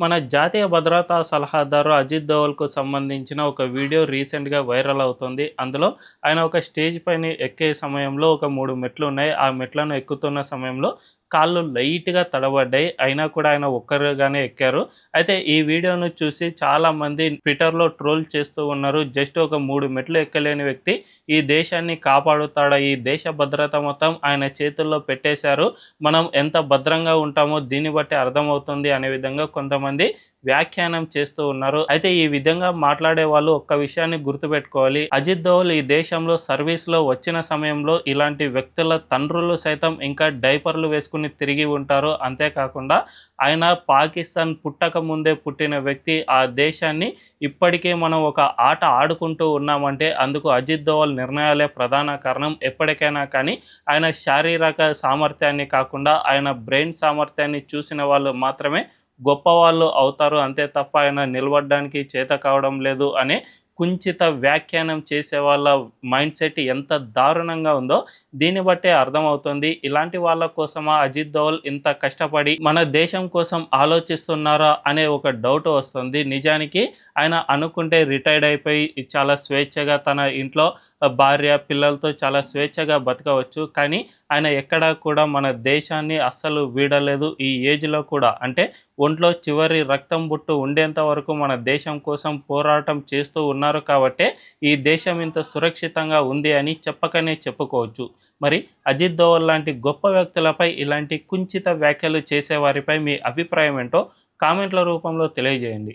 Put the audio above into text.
మన జాతీయ భద్రతా సలహాదారు అజిత్ దోవల్‌కు సంబంధించిన ఒక వీడియో రీసెంట్‌గా వైరల్ అవుతుంది. అందులో ఆయన ఒక స్టేజ్ పైన ఎక్కే సమయంలో ఒక 3 మెట్లున్నాయి. ఆ మెట్లను ఎక్కుతున్న సమయంలో కాళ్ళు లైట్‌గా తడబడ్డాయి. అయినా కూడా ఆయన ఒక్కరుగానే ఎక్కారు. అయితే ఈ వీడియోను చూసి చాలామంది ట్విట్టర్‌లో ట్రోల్ చేస్తూ ఉన్నారు. జస్ట్ ఒక 3 మెట్లు ఎక్కలేని వ్యక్తి ఈ దేశాన్ని కాపాడుతాడా? ఈ దేశ భద్రత మొత్తం ఆయన చేతుల్లో పెట్టేశారు. మనం ఎంత భద్రంగా ఉంటామో దీన్ని బట్టి అర్థమవుతుంది అనే విధంగా కొంతమంది వ్యాఖ్యానం చేస్తూ ఉన్నారు. అయితే ఈ విధంగా మాట్లాడే వాళ్ళు ఒక్క విషయాన్ని గుర్తుపెట్టుకోవాలి. అజిత్ దోవల్ ఈ దేశంలో సర్వీస్‌లో వచ్చిన సమయంలో ఇలాంటి వ్యక్తుల తండ్రులు సైతం ఇంకా డైపర్‌లు వేసుకొని తిరిగి ఉంటారు. అంతేకాకుండా ఆయన పాకిస్తాన్ పుట్టక ముందే పుట్టిన వ్యక్తి. ఆ దేశాన్ని ఇప్పటికే మనం ఒక ఆట ఆడుకుంటూ ఉన్నామంటే అందుకు అజిత్ దోవల్ నిర్ణయాలే ప్రధాన కారణం. ఎప్పటికైనా కానీ ఆయన శారీరక సామర్థ్యాన్ని కాకుండా ఆయన బ్రెయిన్ సామర్థ్యాన్ని చూసిన వాళ్ళు మాత్రమే గొప్పవాళ్ళు అవుతారు. అంతే తప్ప ఆయన నిలబడడానికి చేత కావడం లేదు అనే కుంచిత వ్యాఖ్యానం చేసే వాళ్ళ మైండ్ సెట్ ఎంత దారుణంగా ఉందో దీన్ని బట్టే అర్థమవుతుంది. ఇలాంటి వాళ్ళ కోసమా అజిత్ దోవల్ ఇంత కష్టపడి మన దేశం కోసం ఆలోచిస్తున్నారా అనే ఒక డౌట్ వస్తుంది. నిజానికి ఆయన అనుకుంటే రిటైర్డ్ అయిపోయి చాలా స్వేచ్ఛగా తన ఇంట్లో భార్య, పిల్లలతో చాలా స్వేచ్ఛగా బతకవచ్చు. కానీ ఆయన ఎక్కడా కూడా మన దేశాన్ని అస్సలు వీడలేదు. ఈ ఏజ్‌లో కూడా అంటే ఒంట్లో చివరి రక్తం బొట్టు ఉండేంత వరకు మన దేశం కోసం పోరాటం చేస్తూ ఉన్నారు కాబట్టే ఈ దేశం ఇంత సురక్షితంగా ఉంది అని చెప్పకనే చెప్పుకోవచ్చు. మరి అజిత్ దోవల్ లాంటి గొప్ప వ్యక్తులపై ఇలాంటి కుంచిత వ్యాఖ్యలు చేసేవారిపై మీ అభిప్రాయం ఏంటో కామెంట్ల రూపంలో తెలియజేయండి.